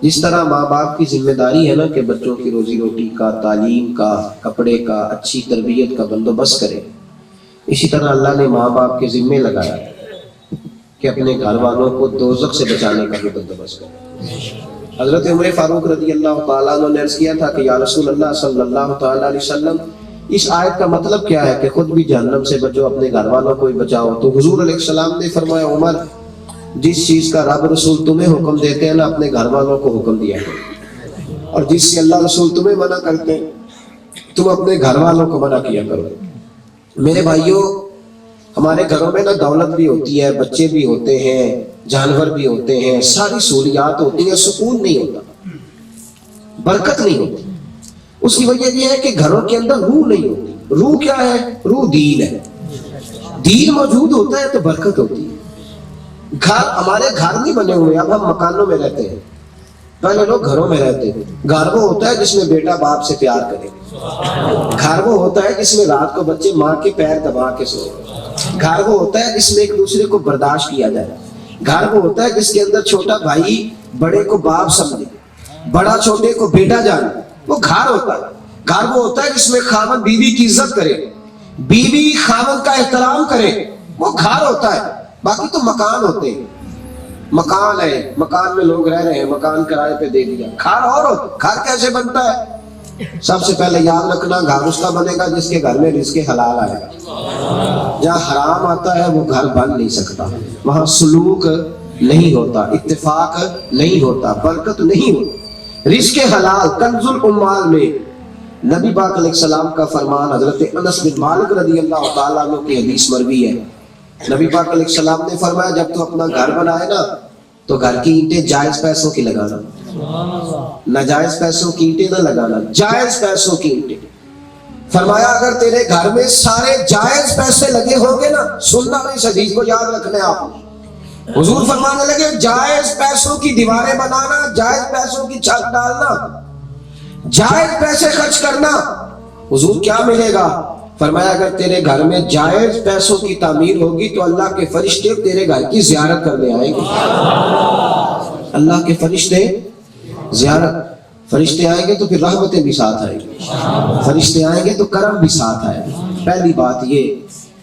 جس طرح ماں باپ کی ذمہ داری ہے نا کہ بچوں کی روزی روٹی کا، تعلیم کا، کپڑے کا، اچھی تربیت کا بندوبست کرے، اسی طرح اللہ نے ماں باپ کے ذمے لگایا کہ اپنے گھر والوں کو دوزخ سے بچانے کا بھی بندوبست کرے۔ حضرت عمر فاروق رضی اللہ تعالیٰ عنہ نے عرض کیا تھا کہ یا رسول اللہ صلی اللہ تعالیٰ علیہ وسلم، اس آیت کا مطلب کیا ہے کہ خود بھی جہنم سے بچو، اپنے گھر والوں کو بھی بچاؤ؟ تو حضور علیہ السلام نے فرمایا، عمر، جس چیز کا رب رسول تمہیں حکم دیتے ہیں نا، اپنے گھر والوں کو حکم دیا کرو، اور جس سے اللہ رسول تمہیں منع کرتے ہیں تم اپنے گھر والوں کو منع کیا کرو۔ میرے بھائیوں، ہمارے گھروں میں نا دولت بھی ہوتی ہے، بچے بھی ہوتے ہیں، جانور بھی ہوتے ہیں، ساری سہولیات ہوتی ہیں، سکون نہیں ہوتا، برکت نہیں ہوتی۔ اس کی وجہ یہ ہے کہ گھروں کے اندر روح نہیں ہوتی۔ روح کیا ہے؟ روح دین ہے۔ دین موجود ہوتا ہے تو برکت ہوتی ہے۔ ہمارے گھر نہیں بنے ہوئے، اب ہم مکانوں میں رہتے ہیں، پہلے لوگ گھروں میں رہتے ہیں۔ گھر وہ ہوتا ہے جس میں بیٹا باپ سے پیار کرے، گھر وہ ہوتا ہے جس میں رات کو بچے ماں کے پیر دبا کے سوئے، گھر وہ ہوتا ہے جس میں ایک دوسرے کو برداشت کیا جائے، گھر وہ ہوتا ہے جس کے اندر چھوٹا بھائی بڑے کو باپ سمجھے، بڑا چھوٹے کو بیٹا جانے، وہ گھر ہوتا ہے۔ گھر وہ ہوتا ہے جس میں خاوند بیوی کی عزت کرے، بیوی خاوند کا احترام کرے، وہ گھر ہوتا ہے۔ باقی تو مکان ہوتے ہیں، مکان ہے، مکان میں لوگ رہ رہے ہیں، مکان کرائے پہ دے دیا۔ گھر اور گھر کیسے بنتا ہے؟ سب سے پہلے یاد رکھنا، گھر اس کا بنے گا جس کے گھر میں رزق حلال آئے گا۔ جہاں حرام آتا ہے وہ گھر بن نہیں سکتا، وہاں سلوک نہیں ہوتا، اتفاق نہیں ہوتا، برکت نہیں ہوتی۔ رزق حلال کنز الاموال میں نبی پاک علیہ السلام کا فرمان، حضرت انس بن مالک رضی اللہ تعالیٰ عنہ کی حدیث مروی ہے، نبی پاک علیہ السلام نے فرمایا، جب تو اپنا گھر بنائے نا تو گھر کی اینٹیں جائز پیسوں کی لگانا، ناجائز پیسوں کی اینٹیں نہ لگانا، جائز پیسوں کی اینٹیں۔ فرمایا اگر تیرے گھر میں سارے جائز پیسے لگے ہوں گے نا، سننا اس حدیث کو یاد رکھنا ہے آپ، حضور فرمانے لگے جائز پیسوں کی دیواریں بنانا، جائز پیسوں کی چھت ڈالنا، جائز پیسے خرچ کرنا۔ حضور کیا ملے گا؟ فرمایا اگر تیرے گھر میں جائز پیسوں کی تعمیر ہوگی تو اللہ کے فرشتے تیرے گھر کی زیارت کرنے آئیں گے۔ اللہ کے فرشتے فرشتے آئیں گے تو پھر رحمتیں بھی ساتھ آئیں گی، فرشتے آئیں گے تو کرم بھی ساتھ آئے گا۔ پہلی بات یہ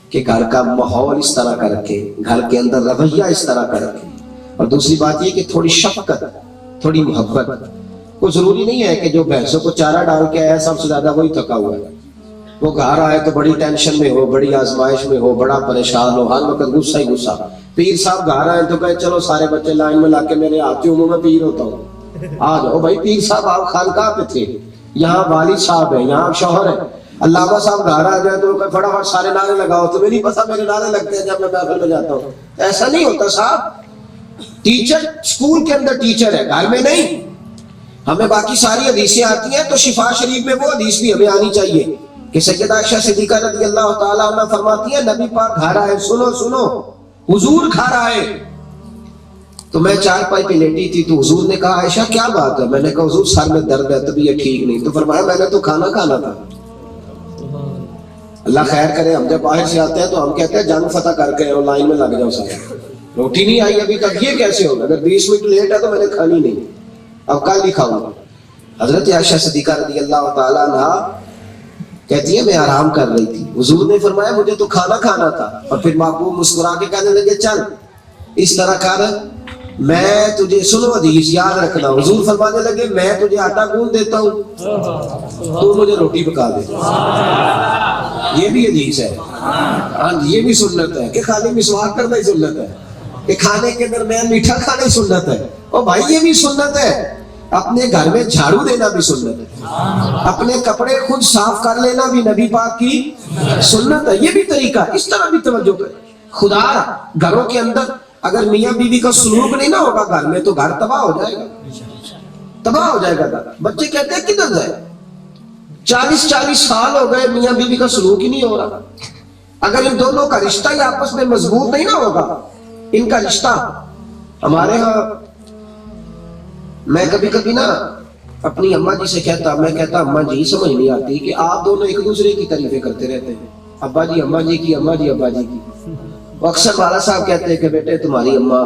کہ گھر کا ماحول اس طرح کا رکھے، گھر کے اندر رویہ اس طرح کا رکھے، اور دوسری بات یہ کہ تھوڑی شفقت، تھوڑی محبت۔ کوئی ضروری نہیں ہے کہ جو بھینسوں کو چارہ ڈال کے آیا سب سے زیادہ وہی تھکا ہوا ہے، وہ گھر آئے تو بڑی ٹینشن میں ہو، بڑی آزمائش میں ہو، بڑا پریشان ہو، ہر وقت غصہ ہی غصہ۔ پیر صاحب گھر آئے تو کہے چلو سارے بچے لائن میں لا کے میرے آتی ہوں، میں پیر ہوتا ہوں، آ جاؤ بھائی۔ پیر صاحب آپ خانقاہ پہ تھے، یہاں والد صاحب ہے، یہاں شوہر ہے۔ علامہ صاحب گھر آ جائے تو فٹافٹ سارے نعرے لگاؤ، تمہیں نہیں پتا میرے نعرے لگتے ہیں جب میں محفل میں جاتا ہوں۔ ایسا نہیں ہوتا صاحب۔ ٹیچر اسکول کے اندر ٹیچر ہے، گھر میں نہیں۔ ہمیں باقی ساری حدیثیں آتی ہیں تو شفا شریف میں وہ حدیث بھی ہمیں آنی چاہیے کہ سیدہ عائشہ صدیقہ رضی اللہ تعالیٰ عنہ فرماتی ہے، نبی پاک گھر آئے، سنو سنو، حضور گھر آئے تو میں چارپائی پہ لیٹی تھی تو حضور نے کہا عائشہ کیا بات ہے؟ میں نے کہا حضور سر میں درد ہے، طبیعت ٹھیک نہیں۔ تو فرمایا میں نے تو کھانا کھانا تھا۔ اللہ خیر کرے، ہم جب باہر سے آتے ہیں تو ہم کہتے ہیں جنگ فتح کر کے اور لائن میں لگ جاؤ سارے، روٹی نہیں آئی ابھی تک، یہ کیسے ہوگا؟ اگر 20 منٹ لیٹ ہے تو میں نے کھانی نہیں، اب کل ہی کھاؤں گا۔ حضرت عائشہ صدیقہ رضی اللہ تعالیٰ عنہ کہتی ہے میں آرام کر رہی تھی، حضور نے فرمایا مجھے تو کھانا کھانا تھا، اور پھر محبوب مسکرا کے کہنے لگے چل اس طرح کر، میں تجھے، سنو حدیث یاد رکھنا، حضور فرمانے لگے میں تجھے آٹا گوندھ دیتا ہوں تو مجھے روٹی پکا دے۔ یہ بھی حدیث ہے، ہاں یہ بھی سنت ہے کہ خالی مسواک کرنا ہی سنت ہے، کہ کھانے کے درمیان میٹھا کھانا ہی سنت ہے۔ اور بھائی یہ بھی سنت ہے، اپنے گھر میں جھاڑو دینا بھی سنت ہے، اپنے کپڑے خود صاف کر لینا بھی نبی پاک کی سنت ہے۔ یہ بھی طریقہ، اس طرح بھی توجہ کریں۔ خدا گھروں کے اندر اگر میاں بیوی کا سلوک نہیں نہ ہوگا گھر میں تو گھر تباہ ہو جائے گا، تباہ ہو جائے گا گھر۔ بچے کہتے ہیں کدھر جائے، 40 سال ہو گئے میاں بیوی کا سلوک ہی نہیں ہو رہا۔ اگر ان دونوں کا رشتہ ہی آپس میں مضبوط نہیں نہ ہوگا، ان کا رشتہ، ہمارے ہاں میں کبھی کبھی نا اپنی اماں جی سے کہتا، میں کہتا اماں جی سمجھ نہیں آتی کہ آپ دونوں ایک دوسرے کی تعریفیں کرتے رہتے ہیں، ابا جی اماں جی کی، اماں جی ابا جی کی۔ وہ اکثر والا صاحب کہتے ہیں کہ بیٹے تمہاری اماں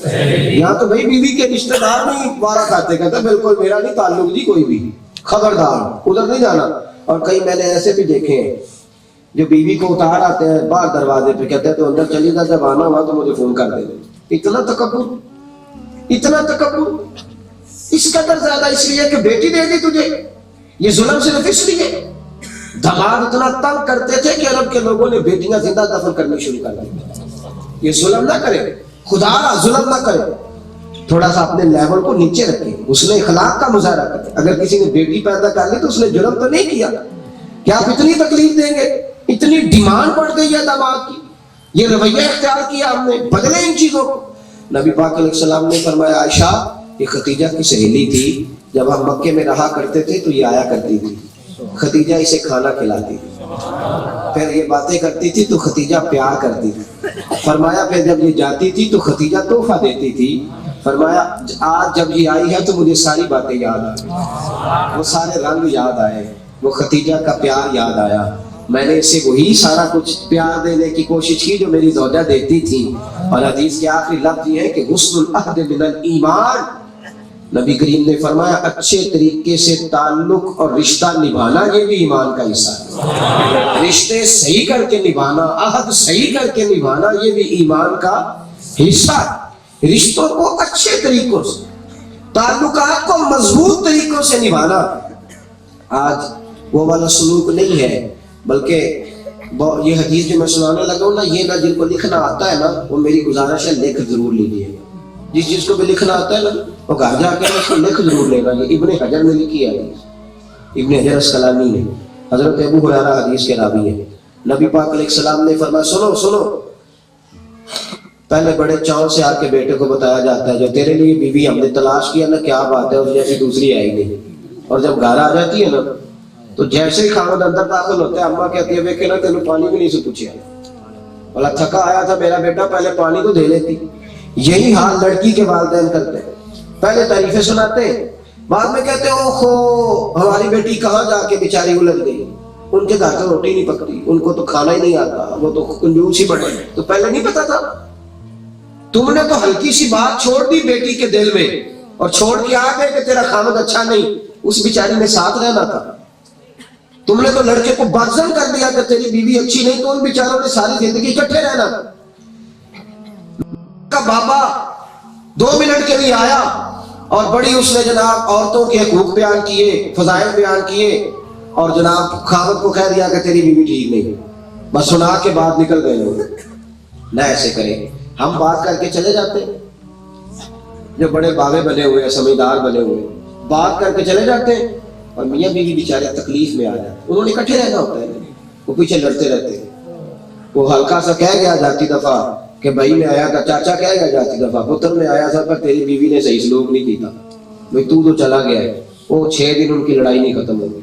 یہاں تو بھائی بیوی کے رشتے دار نہیں وارا کھاتے، کہتے بالکل میرا نہیں تعلق جی کوئی بھی، خبردار ادھر نہیں جانا۔ اور کئی میں نے ایسے بھی دیکھے ہیں جو بیوی کو اتار آتے ہیں باہر دروازے پہ، کہتے ہیں تو اندر چلی جا، جب آنا ہوا تو مجھے فون کر دے۔ اتنا تکبر، اتنا تکبر، اس قدر زیادہ اس لیے کہ بیٹی دے دی تجھے۔ یہ ظلم صرف اس لیے دماغ اتنا تنگ کرتے تھے کہ عرب کے لوگوں نے بیٹیاں زندہ دفن کرنی شروع کر دی۔ یہ ظلم نہ کرے، خدا را ظلم نہ کرے، تھوڑا سا اپنے لیول کو نیچے رکھے، اس نے اخلاق کا مظاہرہ کرے۔ اگر کسی نے بیٹی پیدا کر لی تو اس نے جرم تو نہیں کیا کہ آپ اتنی تکلیف دیں گے؟ اتنی ڈیمانڈ بڑھ گئی ہے داماد کی، یہ رویہ اختیار کیا ہم نے، بدلے ان چیزوں کو۔ نبی پاک علیہ السلام نے فرمایا عائشہ یہ خدیجہ کی سہیلی تھی، جب ہم مکے میں رہا کرتے تھے تو یہ آیا کرتی تھی، خدیجہ اسے کھانا کھلاتی تھی، پھر یہ باتیں کرتی تھی تو خدیجہ پیار کرتی تھی۔ فرمایا پھر جب یہ جاتی تھی تو خدیجہ تحفہ دیتی تھی۔ فرمایا آج جب یہ آئی ہے تو مجھے ساری باتیں یاد آ گئی، وہ سارے رنگ یاد آئے، وہ خدیجہ کا پیار یاد آیا، میں نے اسے وہی سارا کچھ پیار دینے کی کوشش کی جو میری زوجہ دیتی تھی۔ اور حدیث کے آخری لفظ یہ ہے کہ حسن العہد من الایمان، نبی کریم نے فرمایا اچھے طریقے سے تعلق اور رشتہ نبھانا یہ بھی ایمان کا حصہ ہے۔ رشتے صحیح کر کے نبھانا، عہد صحیح کر کے نبھانا یہ بھی ایمان کا حصہ ہے۔ رشتوں کو اچھے طریقوں سے، تعلقات کو مضبوط طریقوں سے نبھانا آج وہ والا سلوک نہیں ہے، بلکہ یہ حدیث جو میں سنانے لگا ہوں نا، یہ نہ جن کو لکھنا آتا ہے نا وہ میری گزارش ہے لکھ ضرور لیجیے۔ جس چیز کو بھی لکھنا آتا ہے نا وہ گھر جا کے اس کو لکھ ضرور لینا۔ یہ ابن حجر نے لکھی ہے حدیث، ابن حجر اسقلانی نے، حضرت ابو ہریرہ حدیث کے راوی ہیں۔ نبی پاک علیہ السلام نے فرمایا سنو سنو، پہلے بڑے چاؤں سے آ کے بیٹے کو بتایا جاتا ہے جو تیرے لیے بیوی ہم نے تلاش کیا نا، کیا بات ہے، اس جیسی دوسری آئی نہیں۔ اور جب گھر آ جاتی ہے نا تو جیسے ہی خاوند اندر داخل ہوتا ہے اماں کہتی ہے ویکھے نا تینوں پانی بھی نہیں سے پوچھے، بولا تھکا آیا تھا میرا بیٹا، پہلے پانی تو دے لیتی۔ یہی حال لڑکی کے والدین کرتے ہیں، پہلے تعریفیں سناتے ہیں، بعد میں کہتے ہیں اوہو ہماری بیٹی کہاں جا کے بیچاری الجھ گئی، ان کے گھر تو روٹی نہیں پکتی، ان کو تو کھانا ہی نہیں آتا، وہ تو کنجوس ہی بڑے۔ تو پہلے نہیں پتا تھا؟ تم نے تو ہلکی سی بات چھوڑ دی بیٹی کے دل میں اور چھوڑ کے آ گئے کہ تیرا خاوند اچھا نہیں، اس بیچاری نے ساتھ رہنا تھا۔ تم نے تو لڑکے کو بدزن کر دیا کہ تیری بیوی اچھی نہیں، تو ان بیچاروں نے ساری زندگی اکٹھے رہنا تھا۔ کا بابا 2 منٹ کے لیے آیا اور بڑی اس نے جناب عورتوں کے حقوق بیان کیے، فضائل بیان کیے، اور جناب خاوند کو کہہ دیا کہ تیری بیوی ٹھیک نہیں، بس سنا کے بعد نکل گئے لوگ۔ نہ ایسے کریں، ہم بات کر کے چلے جاتے ہیں، جو بڑے باغے بنے ہوئے ہیں، سمجھدار بنے ہوئے ہیں، بات کر کے چلے جاتے ہیں، اور میاں بیوی بیچارے تکلیف میں آ جاتے ہیں۔ انہوں نے اکٹھے رہنا ہوتا ہے، وہ پیچھے لڑتے رہتے ہیں۔ وہ ہلکا سا کہہ گیا جاتی دفعہ کہ بھائی میں آیا تھا، چاچا کہہ گیا جاتی دفعہ پتر میں آیا تھا، پر تیری بیوی نے صحیح سلوک نہیں کیتا، بھائی تو چلا گیا ہے۔ وہ 6 دن ان کی لڑائی نہیں ختم ہوگی،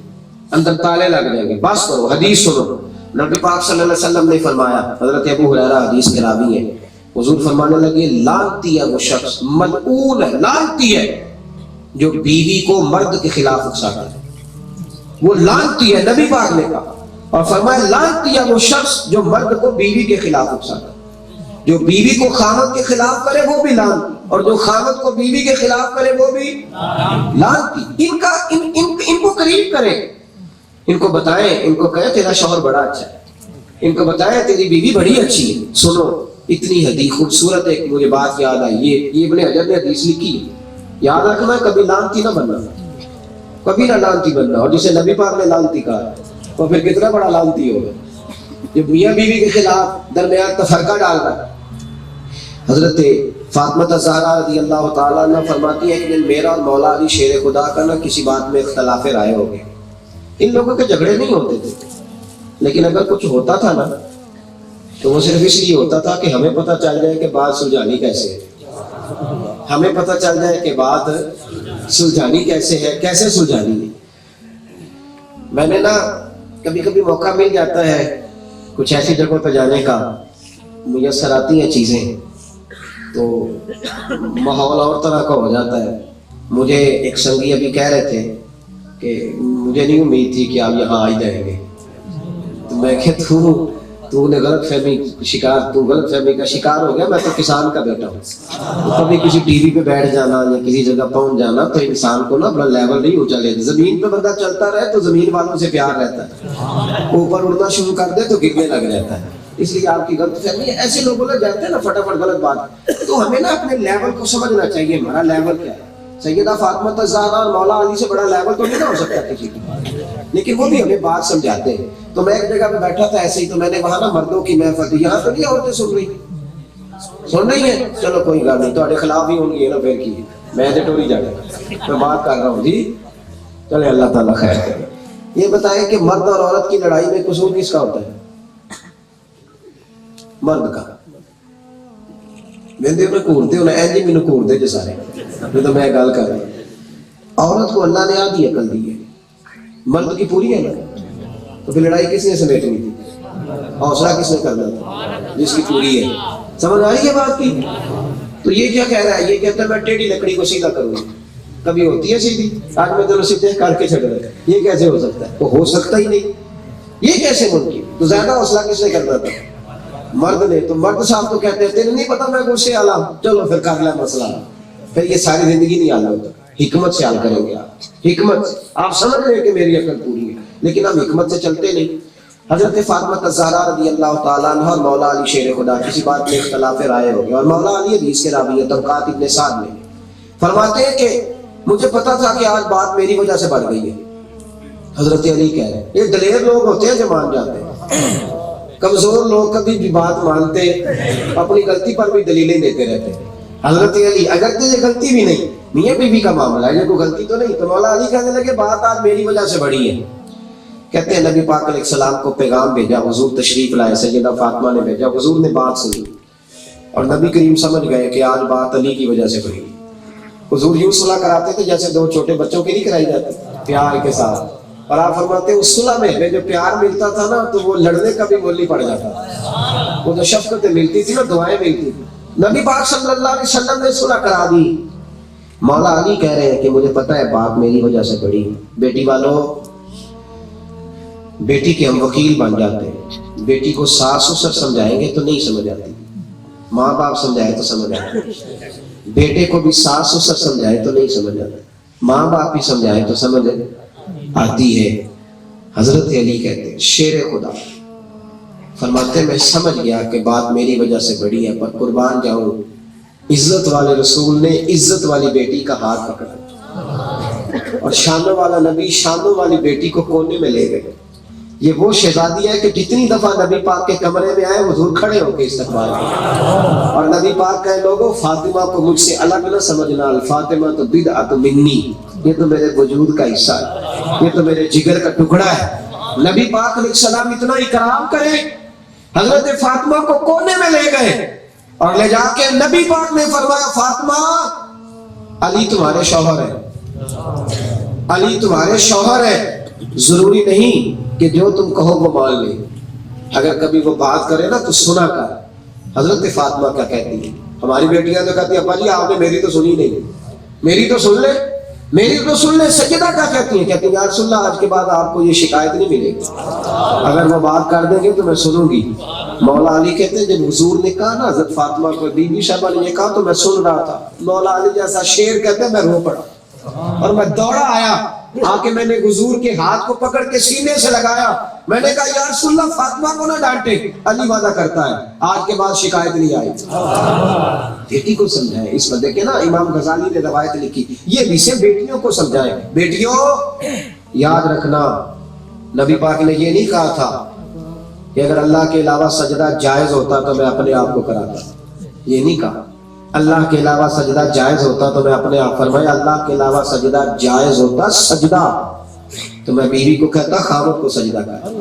اندر تالے لگ جائیں گے۔ بس کرو، حدیث سنو۔ نبی پاک صلی اللہ علیہ وسلم نے فرمایا، حضرت ابو ہریرہ حدیث کے راوی ہیں، حضور فرمانے لگے لعنتی ہے وہ شخص، ملعون ہے، لعنتی ہے جو بیوی کو مرد کے خلاف اکساتا ہے، وہ لعنتی ہے، نبی پاک نے کہا۔ اور فرمایا لعنتی ہے وہ شخص جو مرد کو بیوی کے خلاف اکساتا ہے، جو بیوی کو خاوند کے خلاف کرے وہ بھی لعنتی، اور جو خاوند کو بیوی کے خلاف کرے وہ بھی لعنتی۔ ان کو قریب کریں، ان کو بتائیں، ان کو کہیں تیرا شوہر بڑا اچھا ہے، ان کو بتائیں تیری بیوی بڑی اچھی ہے۔ سنو اتنی حدیث خوبصورت ہے کہ مجھے بات یاد آئی، یہ ابن حجر نے حدیث لکھی ہے، یاد رکھنا کبھی لعنتی نہ بننا، کبھی نہ لعنتی بننا۔ اور جسے نبی پاک نے لعنتی کہا تو پھر کتنا بڑا لعنتی ہوگا جو میاں بیوی کے خلاف درمیان تفرقہ ڈال رہا ہے۔ حضرت فاطمہ زہرا رضی اللہ تعالیٰ عنہ فرماتی ہے کہ میرا اور مولا علی شیر خدا کا نا کسی بات میں اختلاف رائے ہو گئے۔ ان لوگوں کے جھگڑے نہیں ہوتے تھے، لیکن اگر کچھ ہوتا تھا نا تو وہ صرف اس لیے ہوتا تھا کہ ہمیں پتہ چل جائے کہ بات سلجھانی کیسے ہے، ہمیں پتہ چل جائے کہ بات سلجھانی کیسے ہے، کیسے سلجھانی ہے۔ میں نے نا کبھی کبھی موقع مل جاتا ہے کچھ ایسی جگہوں پہ جانے کا، میسر آتی ہیں چیزیں تو ماحول اور طرح کا ہو جاتا ہے۔ مجھے ایک سنگی ابھی کہہ رہے تھے کہ مجھے نہیں امید تھی کہ آپ یہاں آ جائیں گے، تو میں کہ تو تو نے غلط فہمی کا شکار ہو گیا، میں تو کسان کا بیٹا ہوں. کبھی کسی ٹی وی پہ بیٹھ جانا یا کسی جگہ پہنچ جانا تو انسان کو نا اپنا لیول نہیں اونچا لے. زمین پہ بندہ چلتا رہے تو زمین والوں سے پیار رہتا ہے، اوپر اڑنا شروع کر دے تو گرنے لگ جاتا ہے. اس لیے آپ کی غلط فہمی ہے. ایسے لوگوں نے جانتے ہیں نا فٹافٹ غلط بات. تو ہمیں نا اپنے لیول کو سمجھنا چاہیے، ہمارا لیول کیا ہے. سیدہ فاطمہ الزہرا اور مولا علی سے بڑا لیول تو نہیں نہ ہو سکتا کسی کا، لیکن وہ بھی ہمیں بات سمجھاتے ہیں. تو میں ایک جگہ پہ بیٹھا تھا ایسے ہی، تو میں نے وہاں نا مردوں کی محفل تھی. یہاں تو نہیں عورتیں سن رہی ہیں، چلو کوئی گل نہیں، تھوڑے خلاف ہی ہوں گی نا پھر کی، میں تو ٹوری جا رہا، میں بات کر رہا ہوں جی. چلے اللہ تعالیٰ خیر کرے. یہ بتائیں کہ مرد اور عورت کی لڑائی میں قصور کس کا ہوتا ہے؟ مرد کا. میں کوڑتے ہونا اینجی مینوں کوڑ دے جو سارے، تو میں گل کر رہا ہوں. عورت کو اللہ نے آدھی عقل دی ہے، مرد کی پوری ہے نا. تو پھر لڑائی کس نے سمیٹنی تھی؟ حوصلہ کس نے کرنا تھا؟ جس کی پوری ہے. سمجھ آ رہی ہے بات کی؟ تو یہ کیا کہہ رہا ہے؟ یہ کہتا ہے میں ٹیڑھی لکڑی کو سیدھا کروں گا. کبھی ہوتی ہے سیدھی؟ آج میں تینوں سیدھے کر کے چھڑ رہا. یہ کیسے ہو سکتا ہے؟ وہ ہو سکتا ہی نہیں. یہ کیسے ممکن؟ تو زیادہ حوصلہ کس نے کرنا تھا؟ مرد نے. تو مرد صاحب تو کہتے ہیں تیرے نہیں پتا میں غصے والا ہوں، چلو پھر کر لیں مسئلہ. پھر یہ ساری زندگی نہیں حل ہوتا. حکمت سے حل کریں گے آپ. حکمت سے آپ سمجھ رہے ہیں کہ میری عقل پوری ہے، لیکن ہم حکمت سے چلتے نہیں. حضرت فاطمہ الزہرا رضی اللہ تعالیٰ عنہ اور مولا علی شیر خدا کسی بات میں اختلاف رائے ہو گیا. اور مولا علی حدیث کے راوی ہیں طبقات ابن سعد میں فرماتے ہیں کہ مجھے پتا تھا کہ آج بات میری وجہ سے بڑھ گئی ہے. حضرت علی کہہ رہے ہیں یہ دلیر لوگ ہوتے ہیں جو مان جاتے ہیں، کمزور لوگ کبھی بھی بات مانتے، اپنی غلطی پر بھی دلیلیں دیتے رہتے ہیں. حضرت علی اگر تو یہ غلطی بھی نہیں، میاں بیوی کا معاملہ ہے، یہ کوئی غلطی تو نہیں. تو مولا علی کہنے لگے بات آج میری وجہ سے بڑھی ہے. کہتے ہیں نبی پاک علیہ السلام کو پیغام بھیجا، حضور تشریف لائے، سیدہ فاطمہ نے بھیجا. حضور نے بات سنی اور نبی کریم سمجھ گئے کہ آج بات علی کی وجہ سے بڑھی. حضور یوں صلح کراتے تھے جیسے دو چھوٹے بچوں کی نہیں کرائی جاتی پیار کے ساتھ. اور آپ فرماتے ہیں اس صلح میں جو پیار ملتا تھا نا تو وہ لڑنے کا بھی مول نہیں پڑ جاتا. وہ جو شفقتیں ملتی تھی نا، دعائیں ملتی تھی. نبی پاک صلی اللہ علیہ وسلم نے صلح کرا دی. مولا علی کہہ رہے ہیں کہ مجھے پتا ہے بات میری وجہ سے بڑی. بیٹی والوں، بیٹی کے ہم وکیل بن جاتے ہیں. بیٹی کو ساس سسر سمجھائیں گے تو نہیں سمجھ آتی، ماں باپ سمجھائے تو سمجھ آتی. بیٹے کو بھی ساس سسر سمجھائے تو نہیں سمجھ آتا، ماں باپ ہی سمجھائے تو سمجھ آتی ہے. حضرت علی کہتے ہیں شیر خدا فرماتے ہیں میں سمجھ گیا کہ بات میری وجہ سے بڑی ہے، پر قربان جاؤں عزت والے رسول نے عزت والی بیٹی کا ہاتھ پکڑا اور شانوں والا نبی شانوں والی بیٹی کو کونے میں لے گئے. یہ وہ شہزادی ہے کہ جتنی دفعہ نبی پاک کے کمرے میں آئے حضور کھڑے ہو کے استقبال کیا. اور نبی پاک کہے لوگوں فاطمہ کو مجھ سے الگ نہ سمجھنا، الفاطمہ تو بدعۃ منی، یہ تو میرے وجود کا حصہ ہے، یہ تو میرے جگر کا ٹکڑا ہے. نبی پاک علیہ السلام اتنا اکرام کرے، حضرت فاطمہ کو کونے میں لے گئے اور لے جا کے نبی پاک نے فرمایا فاطمہ علی تمہارے شوہر ہے، علی تمہارے شوہر ہے، ضروری نہیں کہ جو تم کہو وہ مان لے، اگر کبھی وہ بات کرے نا تو سنا کر. حضرت فاطمہ کیا کہتی ہے؟ ہماری بیٹیاں تو کہتی ہیں ابا جی آپ نے میری تو سنی نہیں، میری تو سن لے، میری تو سن لے. سیدہ کیا کہتی ہیں؟ کہتی ہیں یا رسول اللہ آج کے بعد آپ کو یہ شکایت نہیں ملے گی، اگر وہ بات کر دیں گے تو میں سنوں گی. مولا علی کہتے ہیں جب حضور نے کہا نا حضرت فاطمہ کو بی بی صاحبہ نے یہ کہا تو میں سن رہا تھا. مولا علی جیسا شیر کہتے ہیں میں رو پڑا اور میں دوڑا آیا، آ کے میں نے حضور کے ہاتھ کو پکڑ کے سینے سے لگایا. میں نے کہا یا رسول اللہ فاطمہ کو نہ ڈانٹے، علی وعدہ کرتا ہے آج کے بعد شکایت نہیں آئی. بیٹی کو سمجھائے. اس پر دیکھیں نا امام غزالی نے روایت لکھی یہ بھی سے بیٹیوں کو سمجھائے. بیٹیوں یاد رکھنا نبی پاک نے یہ نہیں کہا تھا کہ اگر اللہ کے علاوہ سجدہ جائز ہوتا تو میں اپنے آپ کو کراتا، یہ نہیں کہا. اللہ کے علاوہ سجدہ جائز ہوتا تو میں اپنے آپ، فرمایا اللہ کے علاوہ سجدہ جائز ہوتا سجدہ تو میں بیوی کو کہتا خاوند کو سجدہ کر.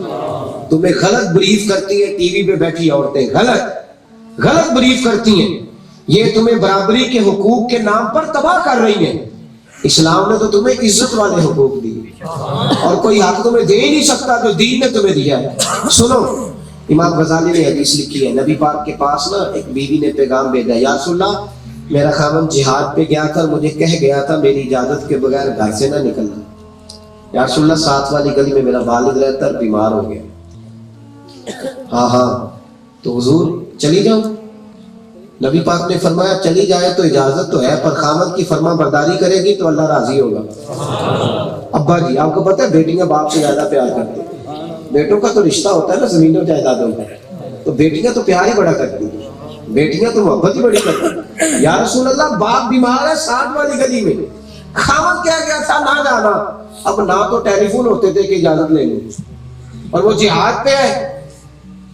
تمہیں غلط بریف کرتی ہیں ٹی وی پہ بیٹھی عورتیں، غلط بریف کرتی ہیں، یہ تمہیں برابری کے حقوق کے نام پر تباہ کر رہی ہیں. اسلام نے تو تمہیں عزت والے حقوق دیے اور کوئی حق تمہیں دے ہی نہیں سکتا جو دین نے تمہیں دیا ہے. سنو امام غزالی نے حدیث لکھی ہے، نبی پاک کے پاس نا ایک بیوی نے پیغام بھیجا یا رسول اللہ میرا خاوند جہاد پہ گیا تھا، مجھے کہہ گیا تھا میری اجازت کے بغیر گھر سے نہ نکلنا. یا رسول اللہ ساتھ والی گلی میں میرا والد رہتا اور بیمار ہو گیا. ہاں ہاں تو حضور چلی جاؤ. نبی پاک نے فرمایا چلی جائے تو اجازت تو ہے، پر خامد کی فرما برداری کرے گی تو اللہ راضی ہوگا. ابا جی آپ کو پتہ ہے بیٹیاں باپ سے زیادہ پیار کرتی ہیں. بیٹوں کا تو رشتہ ہوتا ہے نا زمین و جائیدادوں کا، تو بیٹیاں تو پیار ہی بڑا کرتی ہیں، بیٹیاں تو محبت ہی بڑی کرتی ہیں. یا رسول اللہ باپ بیمار ہے ساتھ والی گلی میں، خامد کہہ گیا تھا نہ جانا. اب نہ تو ٹیلی فون ہوتے تھے کہ اجازت لے لوں، اور وہ جہاد پہ ہے.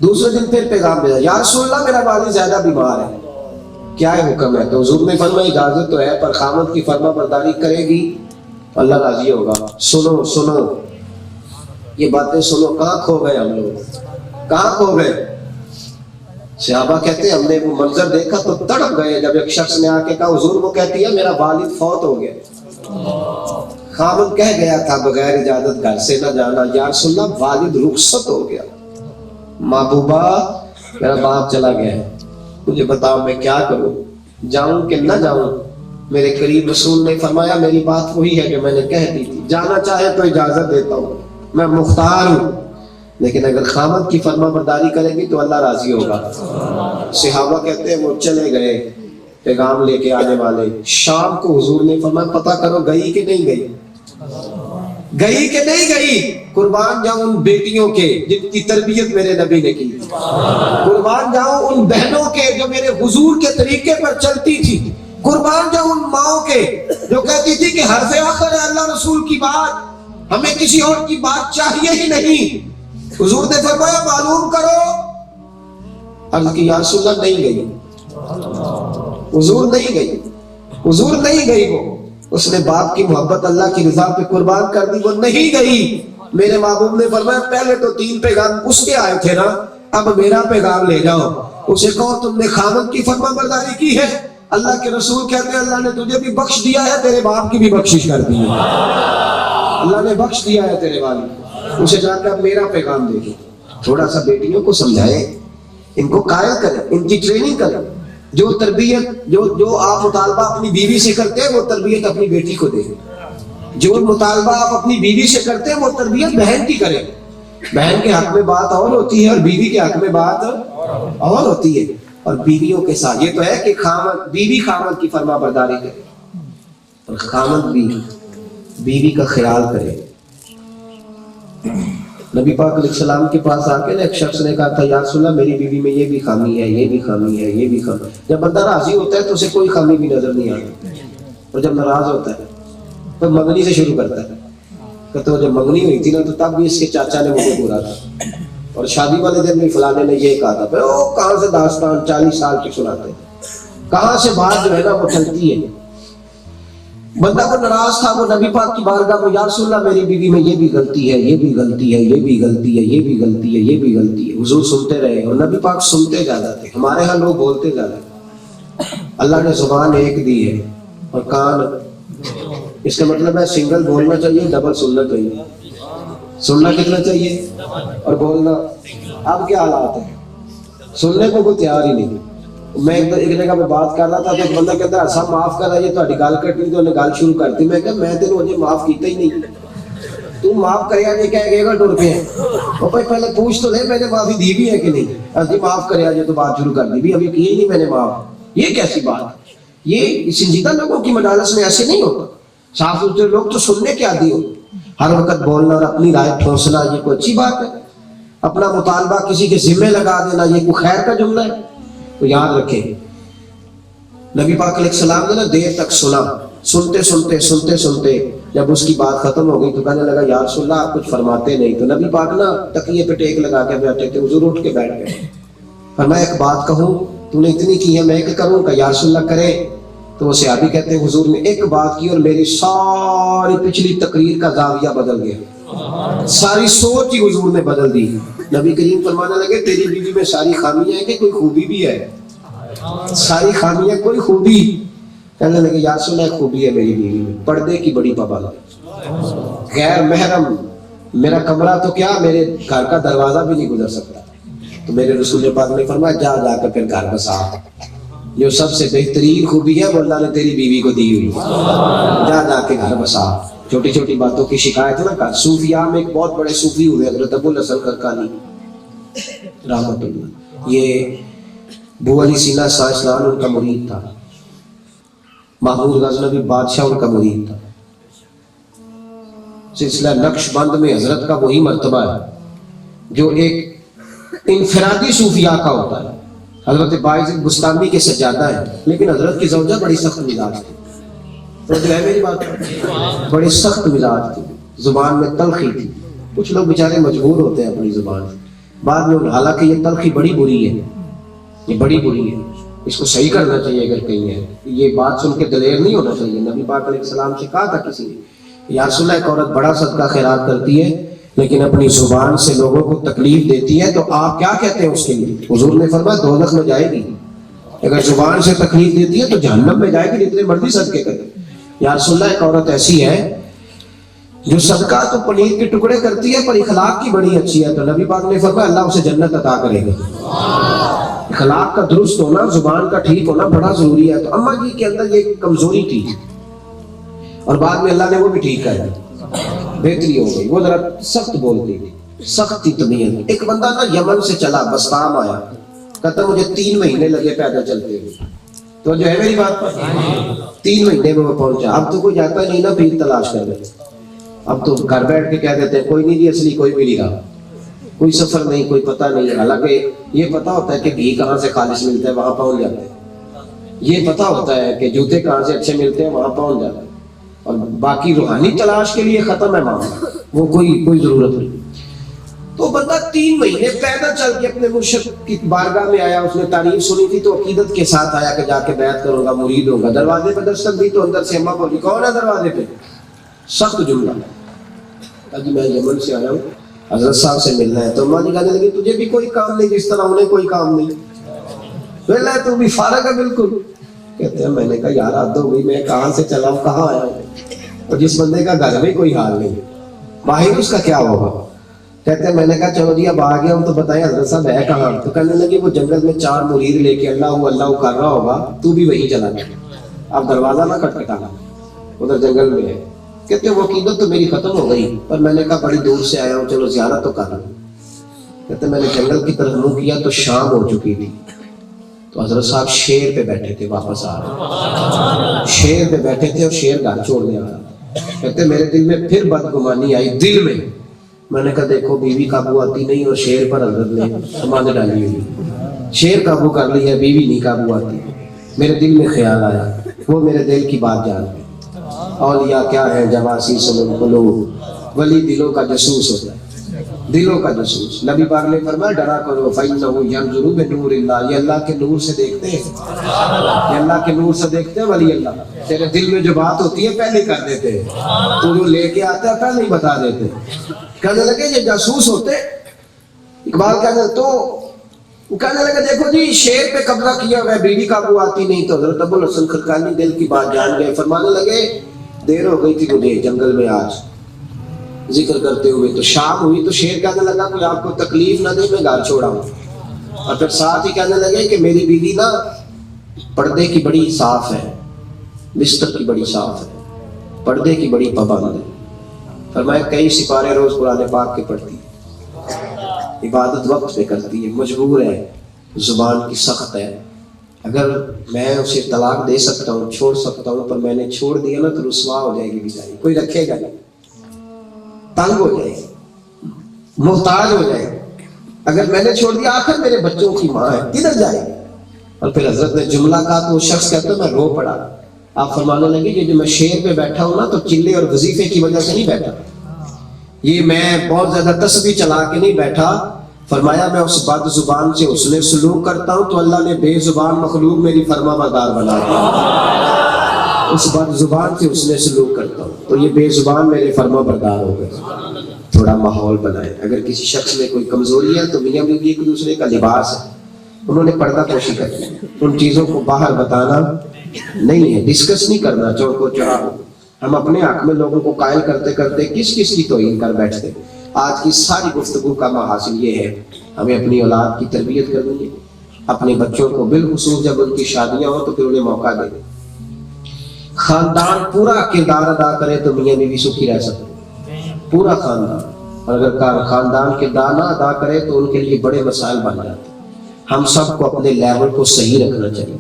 دوسرے دن پھر پیغام بھیجا، یا رسول اللہ میرا والد زیادہ بیمار ہے، کیا ہے حکم ہے؟ تو حضور نے فرمایا اجازت تو ہے، پر خامد کی فرما برداری کرے گی اللہ راضی ہوگا. سنو سنو یہ باتیں سنو. کہاں کھو گئے ہم لوگ، کہاں کھو گئے؟ صحابہ کہتے ہیں ہم نے وہ منظر دیکھا تو تڑپ گئے جب ایک شخص نے آ کے کہا حضور وہ کہتی ہے میرا والد فوت ہو گیا. خامد کہہ گیا تھا بغیر اجازت گھر سے نہ جانا. یا رسول اللہ والد رخصت ہو گیا، محبوبہ میرا باپ چلا گیا ہے، مجھے بتاؤ میں کیا کروں، جاؤں کہ نہ جاؤں؟ میرے قریب رسول نے فرمایا میری بات وہی ہے جو میں نے کہہ دی تھی، جانا چاہے تو اجازت دیتا ہوں، میں مختار ہوں، لیکن اگر خامد کی فرما برداری کرے گی تو اللہ راضی ہوگا. صحابہ کہتے ہیں وہ چلے گئے پیغام لے کے آنے والے. شام کو حضور نے فرمایا پتہ کرو گئی کہ نہیں گئی، گئی کہ نہیں گئی. قربان جاؤں ان بیٹیوں کے جن کی تربیت میرے نبی نے کی، قربان جاؤں ان بہنوں کے جو میرے حضور کے طریقے پر چلتی تھی، قربان جاؤں ان ماؤں کے جو کہتی تھی کہ حرف آخر ہے اللہ رسول کی بات، ہمیں کسی اور کی بات چاہیے ہی نہیں. حضور نے فرمایا معلوم کرو. عرض کی یا رسول اللہ نہیں گئی، حضور نہیں گئی، حضور نہیں گئی. وہ اس نے باپ کی محبت اللہ کی رضا پہ قربان کر دی، وہ نہیں گئی. میرے محبوب نے فرمایا پہلے تو 3 پیغام اس کے آئے تھے نا، اب میرا پیغام لے جاؤ. اسے کہو تم نے خامد کی فرما برداری کی ہے. اللہ کے رسول کہتے ہیں اللہ نے تجھے بھی بخش دیا ہے، تیرے باپ کی بھی بخشش کر دی ہے، اللہ نے بخش دیا ہے تیرے والد کو. اسے جا کر میرا پیغام دے دو. تھوڑا سا بیٹیوں کو سمجھائیں، ان کو قائل کریں، ان کی ٹریننگ کریں. جو تربیت جو آپ مطالبہ اپنی بیوی سے کرتے ہیں وہ تربیت اپنی بیٹی کو دیں. جو مطالبہ آپ اپنی بیوی سے کرتے ہیں وہ تربیت بہن کی کریں. بہن کے حق میں بات اور ہوتی ہے اور بیوی کے حق میں بات اور ہوتی ہے. اور بیویوں کے ساتھ یہ تو ہے کہ بیوی خامد کی فرما برداری کرے اور خامد بھی بیوی کا خیال کرے. نبی پاک علیہ السلام کے پاس آ کے ایک شخص نے کہا تھا یا رسول اللہ میری بیوی میں یہ بھی خامی ہے، یہ بھی خامی ہے، یہ بھی خامی ہے. جب بندہ راضی ہوتا ہے تو اسے کوئی خامی بھی نظر نہیں آتی، اور جب ناراض ہوتا ہے تو منگنی سے شروع کرتا ہے. کہتے جب منگنی ہوئی تھی نا تو تب بھی اس کے چاچا نے مجھے بولا تھا، اور شادی والے دن بھی فلانے نے یہ کہا تھا. وہ کہاں سے داستان 40 سال کی سناتے ہیں، کہاں سے بات جو ہے نا وہ چلتی ہے. بندہ کو ناراض تھا، وہ نبی پاک کی بارگاہ میں یا رسول اللہ میری بیوی میں یہ بھی غلطی ہے، یہ بھی غلطی ہے، یہ بھی غلطی ہے، یہ بھی غلطی ہے، یہ بھی غلطی ہے. حضور سنتے رہے اور نبی پاک سنتے زیادہ تھے. ہمارے ہاں لوگ بولتے زیادہ تھے. اللہ نے زبان ایک دی ہے اور کان، اس کا مطلب ہے سنگل بولنا چاہیے، ڈبل سننا چاہیے. سننا کتنا چاہیے اور بولنا. اب کیا حالات ہے، سننے کو کوئی تیار ہی نہیں. میں ایک جگہ پہ بات کر رہا تھا تو ایک بندہ کہتا ہے سب معاف کر رہا ہے، یہ تہاڈی گل کٹنی تو انہیں گل شروع کرتی. میں کہا میں تینوں اجے معاف کیتا ہی نہیں، تو معاف کریا جی کہہ گئے گا ٹر پہ. اور بھائی پہلے پوچھ تو لے میں نے معافی دی بھی ہے کہ نہیں. جی معاف کریا جی تو بات شروع کر دی بھی، ابھی کی ہی نہیں میں نے معاف. یہ کیسی بات؟ یہ سنجیدہ لوگوں کی مجالس میں ایسے نہیں ہوتا. صاف ستھرے لوگ تو سننے کے عادی ہو. ہر وقت بولنا اور اپنی رائے ٹھوسنا یہ کوئی اچھی بات ہے؟ اپنا مطالبہ کسی کے ذمہ لگا دینا یہ کوئی خیر کا جملہ ہے؟ تو یاد رکھیں نبی پاک علیہ السلام نے نا دیر تک سنا. سنتے سنتے سنتے سنتے جب اس کی بات ختم ہو گئی تو کہنے لگا یا رسول اللہ آپ کچھ فرماتے نہیں. تو نبی پاک نا تکیے پہ ٹیک لگا کے بیٹھے تھے. حضور اٹھ کے بیٹھ گئے. فرمایا ایک بات کہوں، تو نے اتنی کی ہے میں ایک کروں کہ یا رسول اللہ کرے. تو وہ صحابی کہتے ہیں حضور نے ایک بات کی اور میری ساری پچھلی تقریر کا زاویہ بدل گیا، ساری سوچ ہی حضور نے بدل دی. نبی کریم فرمانے لگے تیری بیوی میں ساری خامیاں ہیں کہ کوئی خوبی بھی ہے؟ ساری خامیاں کوئی خوبی؟ کہنے لگے یا رسول اللہ خوبی ہے میری بیوی میں، پردے کی بڑی پابند، غیر محرم، میرا کمرہ تو کیا میرے گھر کا دروازہ بھی نہیں گزر سکتا. تو میرے رسول پاک نے فرمایا جا جا کر پھر گھر بسا. جو سب سے بہترین خوبی ہے وہ اللہ نے تیری بیوی کو دی ہوئی، جا جا کے گھر بسا. چھوٹی چھوٹی باتوں کی شکایت نہ کر. صوفیاء میں ایک بہت بڑے صوفی ہوئے حضرت ابو الحسن کرکانی. رحمت اللہ. یہ ابو علی سینا سائنسدان ان کا مرید تھا. محمود غزنوی بادشاہ ان کا مرید تھا. سلسلہ نقش بند میں حضرت کا وہی مرتبہ ہے جو ایک انفرادی صوفیاء کا ہوتا ہے. حضرت باعث بستانی کے سجادہ ہے، لیکن حضرت کی زوجہ بڑی سخت مزاج تھی. تو جو ہے میری بات، بڑی سخت مزاج تھی، زبان میں تلخی تھی. کچھ لوگ بیچارے مجبور ہوتے ہیں اپنی زبان سے بعد میں، حالانکہ یہ تلخی بڑی بری ہے، یہ بڑی بری ہے. اس کو صحیح کرنا چاہیے. اگر کہیں ہے یہ بات سن کے دلیر نہیں ہونا چاہیے. نبی پاک علیہ السلام سے کہا تھا کسی نے، یا رسول اللہ، ایک عورت بڑا صدقہ خیرات کرتی ہے لیکن اپنی زبان سے لوگوں کو تکلیف دیتی ہے تو آپ کیا کہتے ہیں اس کے لیے؟ حضور نے فرمایا دوزخ میں جائے گی. اگر زبان سے تکلیف دیتی ہے تو جہنم میں جائے گی، جتنے مرضی صدقے کرے. یا رسول اللہ، ایک عورت ایسی ہے جو صدقہ تو پنیر کے ٹکڑے کرتی ہے پر اخلاق کی بڑی اچھی ہے، تو نبی پاک نے فرمایا اللہ اسے جنت عطا کرے گا. اخلاق کا درست ہونا، زبان کا ٹھیک ہونا بڑا ضروری ہے. تو اماں جی کے اندر یہ کمزوری تھی اور بعد میں اللہ نے وہ بھی ٹھیک کر دی، بہتری ہو گئی. وہ ذرا سخت بولتی تھی، سخت تھی طبیعت. ایک بندہ نا یمن سے چلا، بستام آیا، کہتا مجھے 3 مہینے لگے پیدل چلتے ہوئے. تو جو ہے میری بات، 3 مہینے میں وہ پہنچا. اب تو کوئی جاتا نہیں نا پیر تلاش کر لے. اب تو گھر بیٹھ کے کہہ دیتے ہیں کوئی نہیں جی، اصلی کوئی بھی نہیں رہا، کوئی سفر نہیں، کوئی پتہ نہیں. حالانکہ یہ پتہ ہوتا ہے کہ گھی کہاں سے خالص ملتا ہے، وہاں پہنچ جاتے ہیں. یہ پتہ ہوتا ہے کہ جوتے کہاں سے اچھے ملتے ہیں، وہاں پہنچ جاتے ہیں. اور باقی روحانی تلاش کے لیے ختم ہے معاملہ، وہ کوئی ضرورت نہیں. تو بندہ 3 مہینے پیدل چل کے اپنے مرشد کی بارگاہ میں آیا. اس نے تعریف سنی تھی تو عقیدت کے ساتھ آیا کہ جا کے بیعت کروں گا، مرید ہوں گا. دروازے پہ دستک دی تو اندر سے اماں بولی کون ہے دروازے پہ؟ سخت جملہ، جی میں یمن سے آیا ہوں، حضرت صاحب سے ملنا ہے. تو اماں جی کہنے لگی تجھے بھی کوئی کام نہیں جس طرح انہیں کوئی کام نہیں؟ بولا تو بھی فارغ ہے بالکل. کہتے ہیں میں نے کہا یار حد ہو گئی، میں کہاں سے چلا ہوں، کہاں آیا ہوں. اور جس بندے کا گھر میں کوئی حال نہیں، باہر اس کا کیا ہوگا. کہتے ہیں میں نے کہا چلو جی اب آ گیا ہوں تو بتائیں حضرت صاحب ہے کہاں. تو کہنے لگے وہ جنگل میں 4 مرید لے کے اللہ اللہ کر رہا ہوگا، تو بھی وہیں چلا گیا. اب دروازہ نہ کٹکھٹانا، ادھر جنگل میں ہے. کہتے ہیں وہ عقیدت تو میری ختم ہو گئی، پر میں نے کہا بڑی دور سے آیا ہوں، چلو زیارت تو کر لوں. کہتے ہیں میں نے جنگل کی طرف منہ کیا تو شام ہو چکی تھی. تو حضرت صاحب شیر پہ بیٹھے تھے، واپس آ رہے، شیر پہ بیٹھے تھے اور شیر گھر چھوڑنے آ رہا. کہتے میرے دل میں پھر بدگمانی آئی دل میں. میں نے کہا دیکھو بیوی قابو آتی نہیں اور شیر پر حضرت نے سمانے ڈالی ہوئی. شیر قابو کر لیا، بیوی نہیں قابو آتی. میرے دل میں خیال آیا، وہ میرے دل کی بات جان گئی. اولیاء کیا ہے جواسیس القلوب، ولی دلوں کا جاسوس ہوتا ہے، دلوں کا جاسوس. نبی پاک نے فرمایا ڈرا کرو فإنہ ینظر بنور اللہ، یہ اللہ کے نور سے دیکھتے ہیں، یہ اللہ کے نور سے دیکھتے ہیں. ولی اللہ تیرے دل میں جو بات ہوتی ہے پہلے کر دیتے ہیں، تو جو لے کے آتا ہے پہلے ہی بتا دیتے ہیں. کہنے لگے یہ جاسوس ہوتے. اقبال کہنے لگے دیکھو جی شیر پہ قبضہ کیا ہوا ہے، بیوی قابو آتی نہیں. تو حضرت ابو الحسن خرقانی دل کی بات جان گئے. فرمانے لگے دیر ہو گئی تھی مجھے جنگل میں آج ذکر کرتے ہوئے، تو شام ہوئی تو شیر کہنے لگا کہ آپ کو تکلیف نہ دے میں گھر چھوڑا ہوں. اور پھر ساتھ ہی کہنے لگے کہ میری بیوی نا پردے کی بڑی صاف ہے، بستر کی بڑی صاف ہے، پردے کی بڑی پابند ہے. فرمایا کئی سپارے روز قرآن پاک کے پڑھتی ہے، عبادت وقت پہ کرتی ہے، مجبور ہے، زبان کی سخت ہے. اگر میں اسے طلاق دے سکتا ہوں، چھوڑ سکتا ہوں، پر میں نے چھوڑ دیا نا تو رسوا ہو جائے گی بیچاری، کوئی رکھے گا نہیں، تنگ ہو جائے گی، محتاج ہو جائے گی. اگر میں نے چھوڑ دیا آخر میرے بچوں کی ماں ہے، کدھر جائے گی. اور پھر حضرت نے جملہ کہا تو وہ شخص کہتا میں رو پڑا. آپ فرمانے لگے یہ جو میں شیر پہ بیٹھا ہوں نا تو چلے اور وظیفے کی وجہ سے نہیں بیٹھا، یہ میں بہت زیادہ تسبیح چلا کے نہیں بیٹھا. فرمایا میں اس بد زبان سے حسن سلوک کرتا ہوں تو اللہ نے بے زبان مخلوق میری فرما بردار بنا دیا. اس بد زبان سے حسن سلوک کرتا ہوں تو یہ بے زبان میرے فرما بردار ہو گئے. تھوڑا ماحول بنائے. اگر کسی شخص میں کوئی کمزوری ہے تو میاں بیوی ایک دوسرے کا لباس ہے، انہوں نے پردہ پوشی کرنی ہے، ان چیزوں کو باہر بتانا نہیں ہے، ڈسکس نہیں کرنا چوکو چوراہا. ہم اپنے حق میں لوگوں کو قائل کرتے کرتے کس کی توہین کر بیٹھتے. آج کی ساری گفتگو کا محاصل یہ ہے ہمیں اپنی اولاد کی تربیت کرنی ہے. اپنے بچوں کو بالخصوص جب ان کی شادیاں ہوں تو پھر انہیں موقع دیں. خاندان پورا کردار ادا کرے تو میاں بیوی سکھی رہ سکتے، پورا خاندان. اور اگر خاندان کے دانا ادا کرے تو ان کے لیے بڑے مسائل بن جاتے ہیں۔ ہم سب کو اپنے لیول کو صحیح رکھنا چاہیے،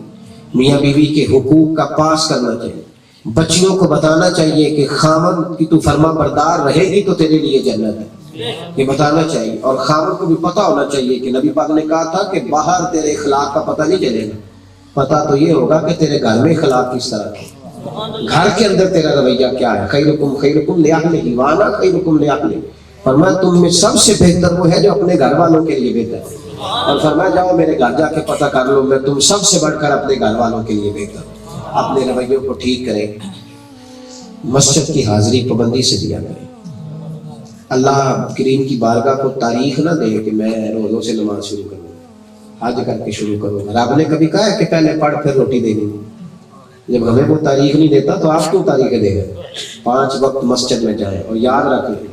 میاں بیوی کے حقوق کا پاس کرنا چاہیے، بچیوں کو بتانا چاہیے کہ خامن کی تو فرما بردار رہے گی تو تیرے لیے جنت ہے، یہ بتانا چاہیے۔ اور خامن کو بھی پتہ ہونا چاہیے کہ نبی پاک نے کہا تھا کہ باہر تیرے اخلاق کا پتہ نہیں چلے گا، پتہ تو یہ ہوگا کہ تیرے گھر میں اخلاق کس طرح کے، گھر کے اندر تیرا رویہ کیا ہے۔ خیرکم لأہلہ وانا خیرکم لأہلہ، فرمایا تم میں سب سے بہتر وہ ہے جو اپنے گھر والوں کے لیے بہتر ہے، اور فرمایا جاؤ میرے گھر جا کے پتہ کر لو میں تم سب سے بڑھ کر اپنے گھر والوں کے لیے بہتر ہوں۔ اپنے رویوں کو ٹھیک کریں، مسجد کی حاضری پابندی سے دیا کریں۔ اللہ کریم کی بارگاہ کو تاریخ نہ دے کہ میں روزوں سے نماز شروع کروں، حج کر کے شروع کروں۔ رب نے کبھی کہا ہے کہ پہلے پڑھ پھر روٹی دے دیں؟ جب ہمیں وہ تاریخ نہیں دیتا تو آپ کیوں تاریخ دے گا؟ 5 وقت مسجد میں جائیں، اور یاد رکھ لیں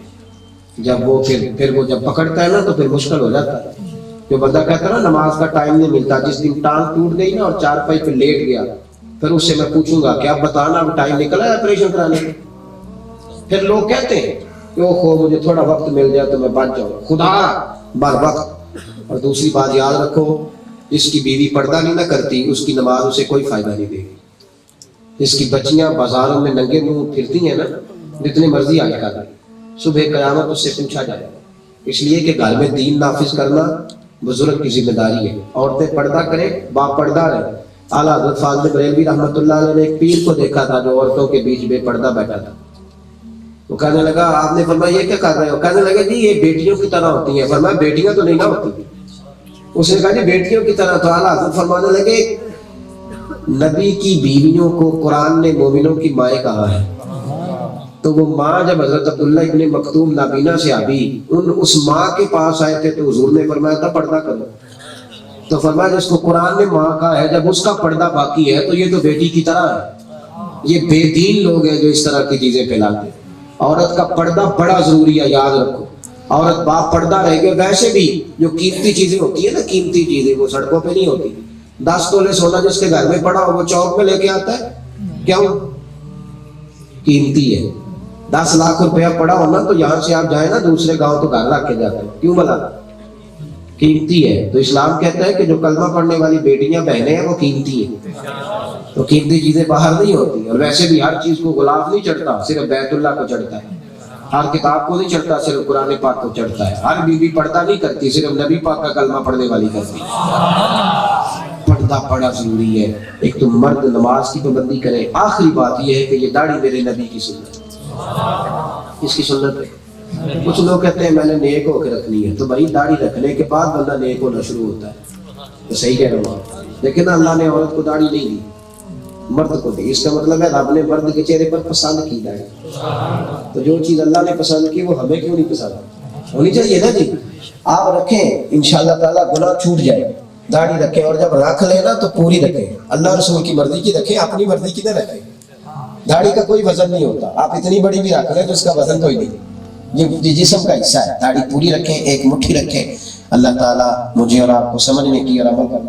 جب وہ پھر وہ جب پکڑتا ہے نا تو پھر مشکل ہو جاتا ہے۔ جو بندہ کہتا ہے نا نماز کا ٹائم نہیں ملتا، جس دن ٹانگ ٹوٹ گئی نا اور چارپائی پہ لیٹ گیا، پھر اس سے میں پوچھوں گا کہ اب بتانا اب ٹائم نکلا ہے آپریشن کرانے کا؟ پھر لوگ کہتے ہیں کہ اوہ مجھے تھوڑا وقت مل جائے تو میں بچ جاؤں، خدا بر وقت۔ اور دوسری بات یاد رکھو، جس کی بیوی پردہ نہیں نہ کرتی اس کی نماز اسے کوئی فائدہ نہیں دے گی۔ جس کی بچیاں بازاروں میں ننگے منہ پھرتی ہیں نا، جتنے مرضی آج کر صبح قیامت اس سے پوچھا جائے گا۔ اس لیے کہ گھر میں دین نافذ کرنا بزرگ کی ذمہ داری ہے۔ عورتیں پردہ کریں، با پردہ رہیں۔ اعلیٰ حضرت فاضل بریلوی رحمۃ اللہ علیہ نے ایک پیر کو دیکھا تھا جو عورتوں کے بیچ بے پردہ بیٹھا تھا۔ وہ کہنے لگا، آپ نے فرمایا یہ کیا کر رہے ہو؟ کہنے لگے جی یہ بیٹیوں کی طرح ہوتی ہیں۔ فرمایا بیٹیاں تو نہیں نہ ہوتی۔ اس نے کہا جی بیٹیوں کی طرح، تو اعلیٰ حضرت فرمانے لگے نبی کی بیویوں کو قرآن نے مومنوں کی مائیں کہا ہے، تو وہ ماں جب حضرت عبداللہ ابن مکتوم نابینا صحابی اس ماں کے پاس آئے تھے تو حضور نے فرمایا تھا پردہ کرو، تو فرمایا جس کو قرآن نے ماں کہا ہے جب اس کا پردہ باقی ہے تو یہ تو بیٹی کی طرح ہے۔ یہ بے دین لوگ ہیں جو اس طرح کی چیزیں پھیلاتے ہیں۔ عورت کا پردہ بڑا ضروری ہے، یاد رکھو۔ عورت باپ پردہ رہے گی۔ ویسے بھی جو قیمتی چیزیں ہوتی ہیں نا، قیمتی چیزیں وہ سڑکوں پہ نہیں ہوتی۔ 10 تولے سونا جس کے گھر میں پڑا ہو وہ چوک میں لے کے آتا ہے، کیوں؟ قیمتی ہے۔ 10 لاکھ روپیہ پڑا ہونا تو یہاں سے آپ جائیں نا دوسرے گاؤں تو گھر رکھ کے جاتے ہیں، کیوں بلا؟ قیمتی ہے۔ تو اسلام کہتا ہے کہ جو کلمہ پڑھنے والی بیٹیاں بہنیں ہیں وہ قیمتی ہیں، تو قیمتی چیزیں باہر نہیں ہوتی۔ اور ویسے بھی ہر چیز کو غلاف نہیں چڑھتا، صرف بیت اللہ کو چڑھتا ہے۔ ہر کتاب کو نہیں چڑھتا، صرف قرآن پاک کو چڑھتا ہے۔ ہر بیوی پردہ نہیں کرتی، صرف نبی پاک کا کلمہ پڑھنے والی کرتی ہے۔ پردہ بڑا ضروری ہے۔ ایک تو مرد نماز کی پابندی کرے۔ آخری بات یہ ہے کہ یہ داڑھی میرے نبی کی سنت ہے۔ اس کی سنت ہے۔ کچھ لوگ کہتے ہیں میں نے نیک ہو کے رکھنی ہے، تو بھائی داڑھی رکھنے کے بعد بندہ نیک ہونا شروع ہوتا ہے، تو صحیح کہہ رہا ہوں۔ لیکن اللہ نے عورت کو داڑھی نہیں دی، مرد کو دی۔ اس کا مطلب ہے رب نے مرد کے چہرے پر پسند کی داڑھی، تو جو چیز اللہ نے پسند کی وہ ہمیں کیوں نہیں پسند ہونی چاہیے نا جی۔ آپ رکھیں انشاءاللہ تعالیٰ گناہ چھوٹ جائے، داڑھی رکھیں، اور جب رکھ لیں نا تو پوری رکھیں، اللہ رسول کی مرضی کی رکھیں، اپنی مرضی کی نہ رکھیں۔ داڑھی کا کوئی وزن نہیں ہوتا، آپ اتنی بڑی بھی رکھ لیں تو اس کا وزن کوئی نہیں، یہ جسم کا حصہ ہے۔ داڑھی پوری رکھیں، ایک مٹھی رکھیں۔ اللہ تعالیٰ مجھے اور آپ کو سمجھنے کی اور عمل کرنے